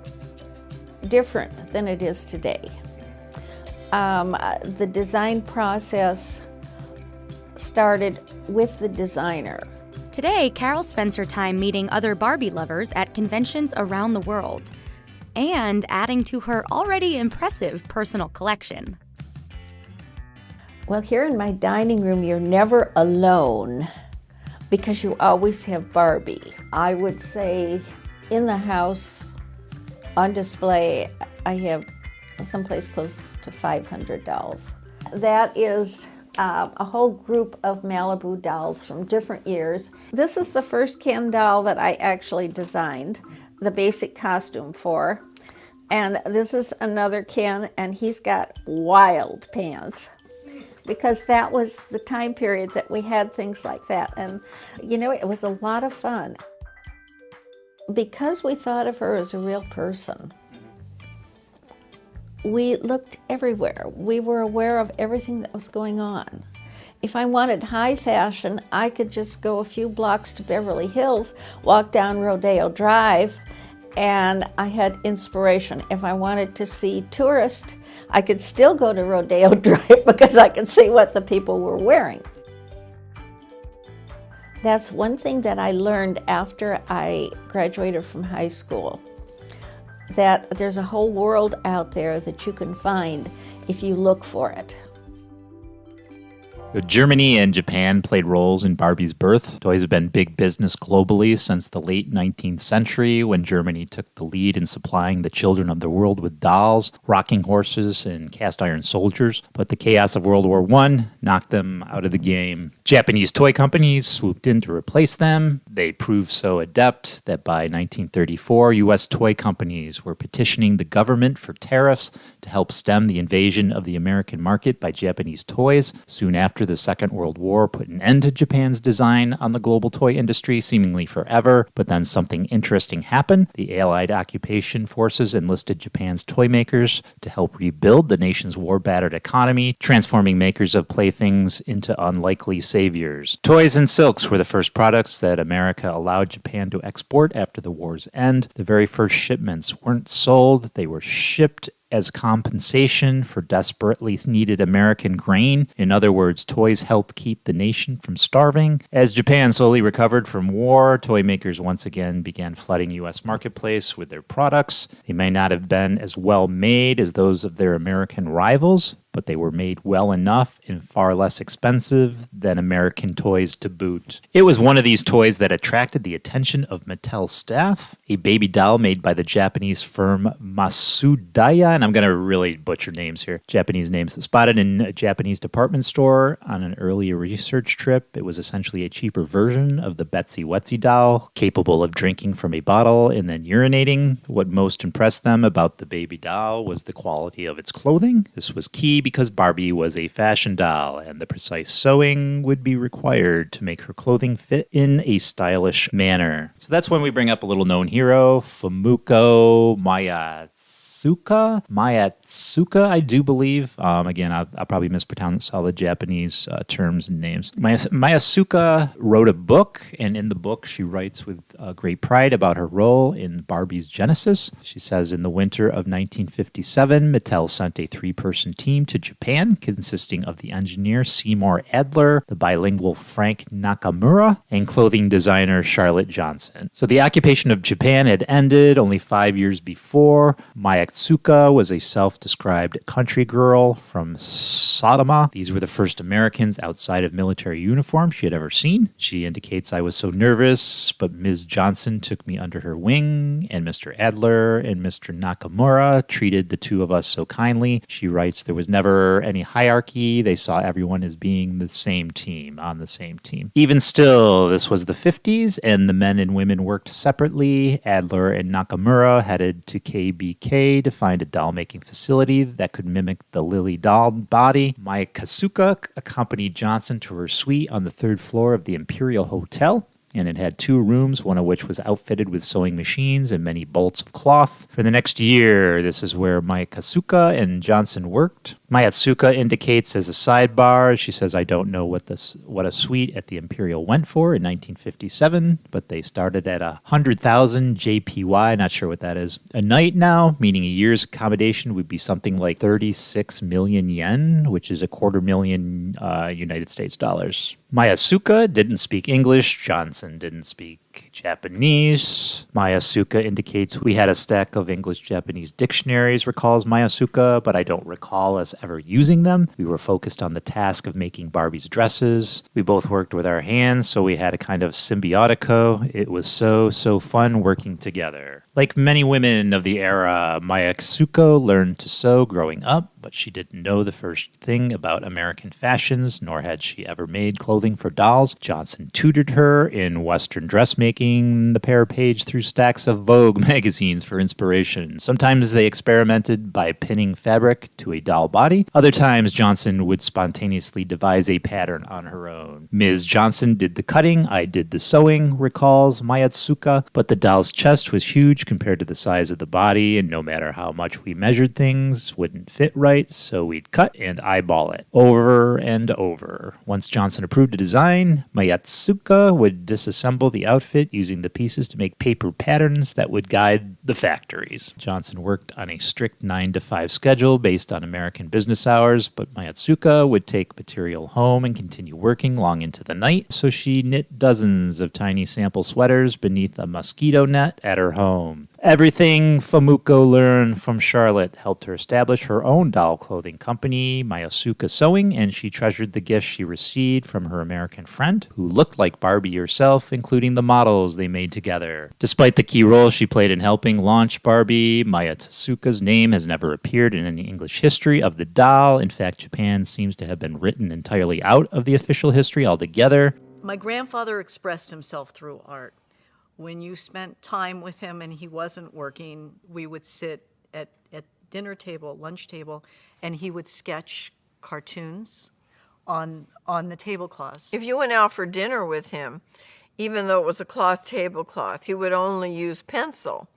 different than it is today. The design process started with the designer. Today, Carol spends her time meeting other Barbie lovers at conventions around the world and adding to her already impressive personal collection. Well, here in my dining room, you're never alone because you always have Barbie. I would say in the house, on display, I have someplace close to 500 dolls. That is a whole group of Malibu dolls from different years. This is the first Ken doll that I actually designed the basic costume for. And this is another Ken, and he's got wild pants, because that was the time period that we had things like that. And, you know, it was a lot of fun. Because we thought of her as a real person, we looked everywhere. We were aware of everything that was going on. If I wanted high fashion, I could just go a few blocks to Beverly Hills, walk down Rodeo Drive, and I had inspiration. If I wanted to see tourists, I could still go to Rodeo Drive because I could see what the people were wearing. That's one thing that I learned after I graduated from high school, that there's a whole world out there that you can find if you look for it. Germany and Japan played roles in Barbie's birth. Toys have been big business globally since the late 19th century, when Germany took the lead in supplying the children of the world with dolls, rocking horses, and cast iron soldiers. But the chaos of World War I knocked them out of the game. Japanese toy companies swooped in to replace them. They proved so adept that by 1934, U.S. toy companies were petitioning the government for tariffs to help stem the invasion of the American market by Japanese toys. Soon after, the Second World War put an end to Japan's design on the global toy industry, seemingly forever. But then something interesting happened. The Allied occupation forces enlisted Japan's toy makers to help rebuild the nation's war-battered economy, transforming makers of playthings into unlikely saviors. Toys and silks were the first products that America allowed Japan to export after the war's end. The very first shipments weren't sold, they were shipped as compensation for desperately needed American grain. In other words, toys helped keep the nation from starving. As Japan slowly recovered from war, toy makers once again began flooding U.S. marketplace with their products. They may not have been as well made as those of their American rivals, but they were made well enough and far less expensive than American toys to boot. It was one of these toys that attracted the attention of Mattel staff, a baby doll made by the Japanese firm Masudaya, and I'm going to really butcher names here, Japanese names, spotted in a Japanese department store on an early research trip. It was essentially a cheaper version of the Betsy Wetsy doll, capable of drinking from a bottle and then urinating. What most impressed them about the baby doll was the quality of its clothing. This was key because Barbie was a fashion doll, and the precise sewing would be required to make her clothing fit in a stylish manner. So that's when we bring up a little known hero, Fumiko Mayatsuka, I do believe. Again, I'll probably mispronounce all the Japanese terms and names. Mayatsuka wrote a book, and in the book, she writes with great pride about her role in Barbie's genesis. She says, in the winter of 1957, Mattel sent a 3-person team to Japan, consisting of the engineer Seymour Adler, the bilingual Frank Nakamura, and clothing designer Charlotte Johnson. So the occupation of Japan had ended only 5 years before. Mayatsuka was a self-described country girl from Sodoma. These were the first Americans outside of military uniform she had ever seen. She indicates, I was so nervous, but Ms. Johnson took me under her wing, and Mr. Adler and Mr. Nakamura treated the two of us so kindly. She writes, there was never any hierarchy. They saw everyone as being the same team, on the same team. Even still, this was the 50s, and the men and women worked separately. Adler and Nakamura headed to KBK to find a doll-making facility that could mimic the Lily doll body. Mayatsuka accompanied Johnson to her suite on the 3rd floor of the Imperial Hotel, and it had 2 rooms, one of which was outfitted with sewing machines and many bolts of cloth. For the next year, this is where Mayatsuka and Johnson worked. Mayatsuka indicates as a sidebar, she says, I don't know what a suite at the Imperial went for in 1957, but they started at 100,000 JPY, not sure what that is, a night now, meaning a year's accommodation would be something like 36 million yen, which is $250,000 United States dollars. Mayatsuka didn't speak English, Johnson didn't speak Japanese. Mayatsuka indicates we had a stack of English-Japanese dictionaries, recalls Mayatsuka, but I don't recall us ever using them. We were focused on the task of making Barbie's dresses. We both worked with our hands, so we had a kind of symbiotico. It was so fun working together. Like many women of the era, Mayatsuka learned to sew growing up, but she didn't know the first thing about American fashions, nor had she ever made clothing for dolls. Johnson tutored her in Western dressmaking. The pair paged through stacks of Vogue magazines for inspiration. Sometimes they experimented by pinning fabric to a doll body. Other times, Johnson would spontaneously devise a pattern on her own. Ms. Johnson did the cutting, I did the sewing, recalls Mayatsuka, but the doll's chest was huge compared to the size of the body, and no matter how much we measured things, wouldn't fit right. white, so we'd cut and eyeball it over and over. Once Johnson approved a design, Mayatsuka would disassemble the outfit using the pieces to make paper patterns that would guide the factories. Johnson worked on a strict 9-to-5 schedule based on American business hours, but Mayatsuka would take material home and continue working long into the night, so she knit dozens of tiny sample sweaters beneath a mosquito net at her home. Everything Famuko learned from Charlotte helped her establish her own doll clothing company, Mayasuka Sewing, and she treasured the gifts she received from her American friend, who looked like Barbie herself, including the models they made together. Despite the key role she played in helping launch Barbie, Mayasuka's name has never appeared in any English history of the doll. In fact, Japan seems to have been written entirely out of the official history altogether. My grandfather expressed himself through art. When you spent time with him and he wasn't working, we would sit at dinner table, lunch table, and he would sketch cartoons on the tablecloths. If you went out for dinner with him, even though it was a cloth tablecloth, he would only use pencil,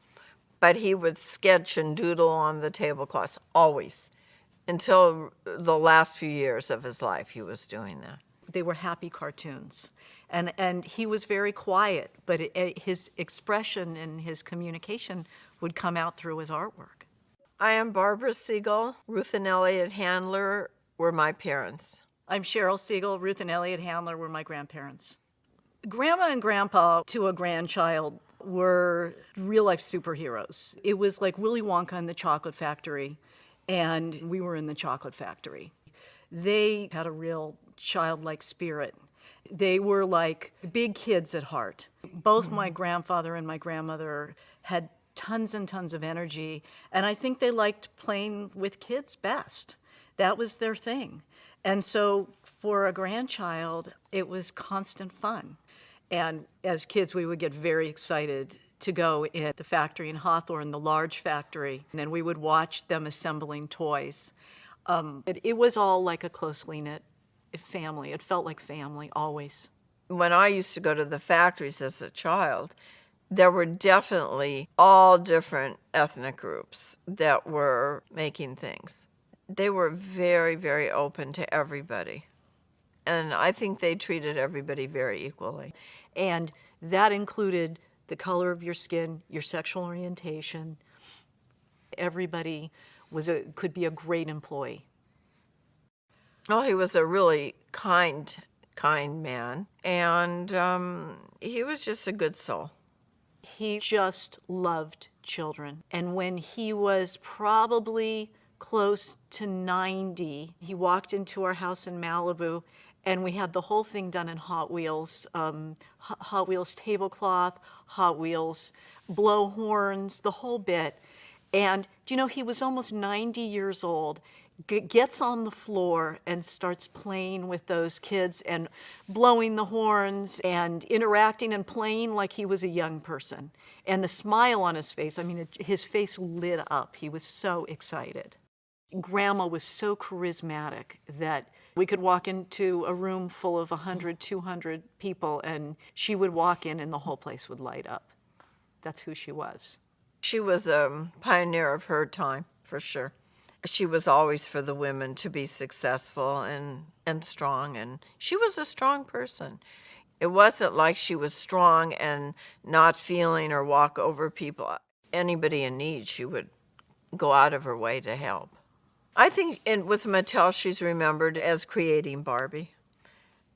but he would sketch and doodle on the tablecloths, always. Until the last few years of his life, he was doing that. They were happy cartoons. And he was very quiet, but his expression and his communication would come out through his artwork. I am Barbara Siegel. Ruth and Elliot Handler were my parents. I'm Cheryl Siegel. Ruth and Elliot Handler were my grandparents. Grandma and Grandpa, to a grandchild, were real-life superheroes. It was like Willy Wonka in the Chocolate Factory, and we were in the Chocolate Factory. They had a real childlike spirit. They were like big kids at heart. Both my grandfather and my grandmother had tons and tons of energy, and I think they liked playing with kids best. That was their thing. And so for a grandchild, it was constant fun. And as kids, we would get very excited to go in the factory in Hawthorne, the large factory, and we would watch them assembling toys. It was all like a closely knit family. It felt like family, always. When I used to go to the factories as a child, there were definitely all different ethnic groups that were making things. They were very, very open to everybody. And I think they treated everybody very equally. And that included the color of your skin, your sexual orientation. Everybody could be a great employee. Oh, he was a really kind man. And he was just a good soul. He just loved children. And when he was probably close to 90, he walked into our house in Malibu, and we had the whole thing done in Hot Wheels, Hot Wheels tablecloth, Hot Wheels blow horns, the whole bit. And do you know, he was almost 90 years old, gets on the floor and starts playing with those kids and blowing the horns and interacting and playing like he was a young person. And the smile on his face, I mean, his face lit up. He was so excited. Grandma was so charismatic that we could walk into a room full of 100, 200 people, and she would walk in and the whole place would light up. That's who she was. She was a pioneer of her time, for sure. She was always for the women to be successful and strong, and she was a strong person. It wasn't like she was strong and not feeling or walk over people. Anybody in need, she would go out of her way to help. I think with Mattel, she's remembered as creating Barbie.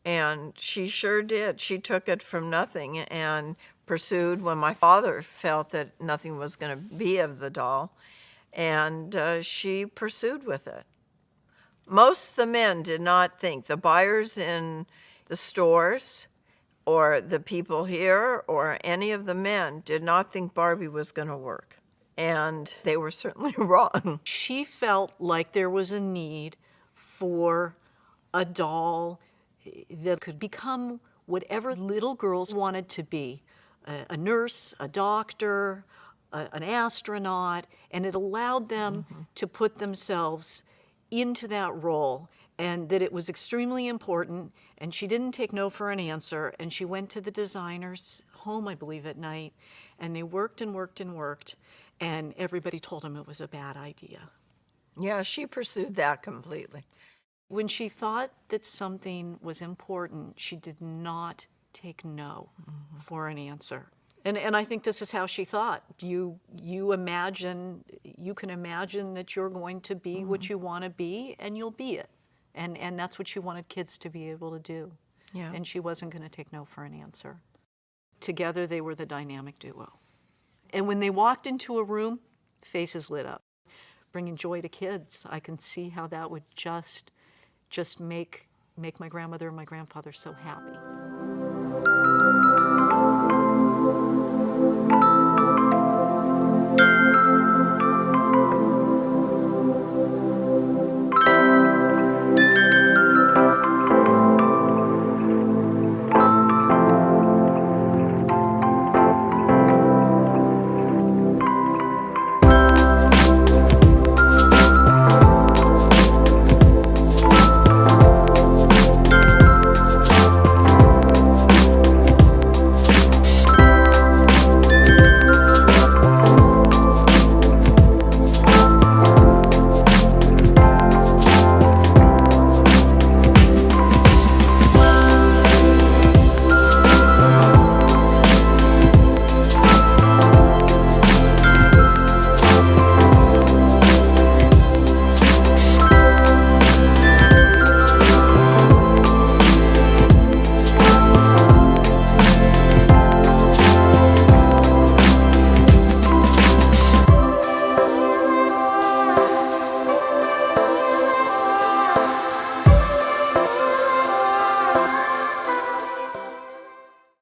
And she sure did. She took it from nothing and pursued when my father felt that nothing was going to be of the doll. And she pursued with it. Most of the men did not think, the buyers in the stores or the people here or any of the men did not think Barbie was going to work. And they were certainly wrong. She felt like there was a need for a doll that could become whatever little girls wanted to be, a nurse, a doctor, an astronaut, and it allowed them to put themselves into that role, and that it was extremely important, and she didn't take no for an answer, and she went to the designer's home, I believe, at night, and they worked and worked and worked, and everybody told them it was a bad idea. Yeah, she pursued that completely. When she thought that something was important, she did not take no for an answer. And I think this is how she thought. You imagine, you can imagine that you're going to be what you want to be, and you'll be it. And that's what she wanted kids to be able to do. Yeah. And she wasn't going to take no for an answer. Together, they were the dynamic duo. And when they walked into a room, faces lit up, bringing joy to kids. I can see how that would just make my grandmother and my grandfather so happy.